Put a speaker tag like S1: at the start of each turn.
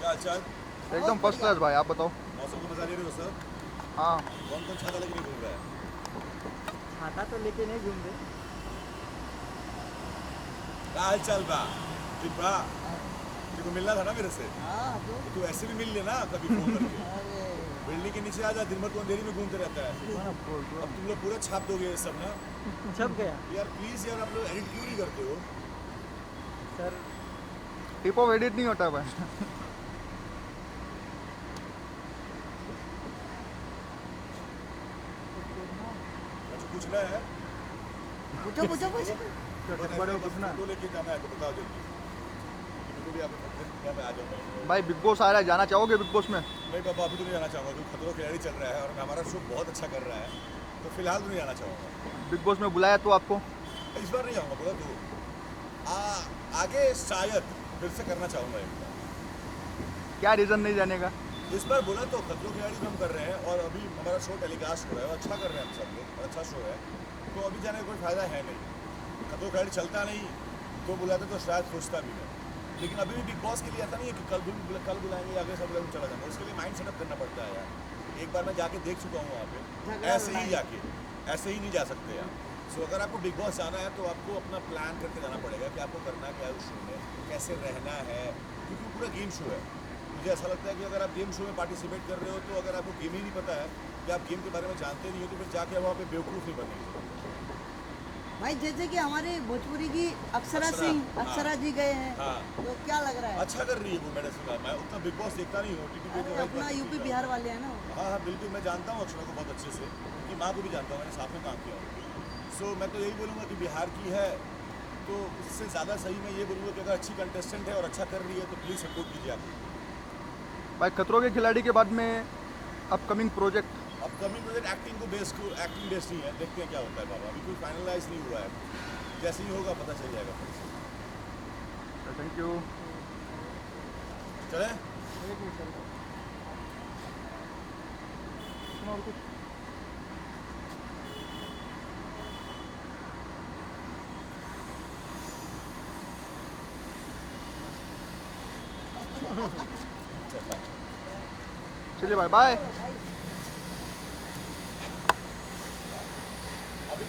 S1: हालचाल?
S2: एकदम first class भाई, आप बताओ।
S1: मौसम का मजा ले रहे हो सर?
S2: हाँ।
S1: कौन कौन छाता लेके नहीं घूम रहा है?
S3: छाता तो लेके नहीं घूम रहे।
S1: क्या हालचाल बा? ठीक बा? तेरे को मिलना था ना मेरे से? तो तू ऐसे भी मिल लेना कभी फोन करके। बिल्डिंग के नीचे आ जा, दिन भर तो अंधेरी में घूमते रहता है। अब तुम लोग पूरा छाप दोगे ये सब ना?
S3: छप गया
S1: यार प्लीज यार, आप लोग एडिट क्यों नहीं करते हो?
S3: सर।
S2: टिप ऑफ एडिट नहीं होता भाई।
S1: अच्छा पूछना है?
S3: पूछो पूछो पूछो।
S2: बड़े पूछना
S1: तो लेके जाना है तो बताओ जल्दी। मेरे को भी आप मैं आ जाऊंगा।
S2: भाई। बिग बॉस आ रहा है, जाना चाहोगे बिग बॉस में?
S1: नहीं बाबा, अभी तो नहीं जाना चाहूँगा क्योंकि खतरों के खिलाड़ी चल रहा है और हमारा शो बहुत अच्छा कर रहा है, तो फिलहाल तो नहीं जाना चाहूँगा।
S2: बिग बॉस में बुलाया तो आपको?
S1: इस बार नहीं जाऊँगा, बोला तो आगे शायद फिर से करना चाहूँगा एक बार।
S2: क्या रीज़न नहीं जाने का?
S1: इस बार बोला तो खतरों के खिलाड़ी हम कर रहे हैं और अभी हमारा शो टेलीकास्ट हो रहा है और अच्छा कर रहे हैं हम सब लोग, अच्छा शो है, तो अभी जाने का कोई फ़ायदा है नहीं। खतरों के खिलाड़ी चलता नहीं तो बुलाते तो शायद सोचता भी नहीं, लेकिन अभी भी बिग बॉस के लिए ऐसा नहीं है कि कल बुलाएंगे आगे सब लोग चला जाएंगे, उसके लिए माइंड सेटअप करना पड़ता है यार। एक बार मैं जाके देख चुका हूँ वहाँ पे, ऐसे ही जाके ऐसे ही नहीं जा सकते यार। सो अगर आपको बिग बॉस जाना है तो आपको अपना प्लान करके जाना पड़ेगा कि आपको करना क्या है उस शो में, कैसे रहना है, क्योंकि पूरा गेम शो है। मुझे ऐसा लगता है कि अगर आप गेम शो में पार्टिसिपेट कर रहे हो तो अगर आपको गेम ही नहीं पता है कि आप गेम के बारे में जानते नहीं हो तो फिर जाके वहाँ पे बेवकूफ़ नहीं बनेंगे
S4: भाई। जैसे कि हमारे भोजपुरी की अक्षरा सिंह, अक्षरा जी गए हैं, तो क्या लग रहा है?
S1: अच्छा कर रही है वो, मैंने सुना। मैं उतना बिग बॉस देखता नहीं हूँ, टीवी पे तो
S4: अपना यूपी बिहार वाले हैं ना।
S1: हाँ हाँ बिल्कुल, मैं जानता हूँ अक्षरा को बहुत अच्छे से, उनकी माँ को भी जानता हूँ, मैंने साथ में काम किया हूँ। सो मैं तो यही बोलूँगा कि बिहार की है तो उससे ज़्यादा सही मैं ये बोलूँगा कि अगर अच्छी कंटेस्टेंट है और अच्छा कर रही है तो प्लीज़ सपोर्ट कीजिए आप।
S2: भाई खतरों के खिलाड़ी के बाद में upcoming project?
S1: Upcoming project acting acting based ही है, देखते हैं क्या होता है बाबा, अभी कोई फाइनलाइज नहीं हुआ है, जैसे ही होगा पता चल जाएगा फिर से।
S2: Thank you.
S1: चले
S2: चलिए भाई, बाय।
S1: अभी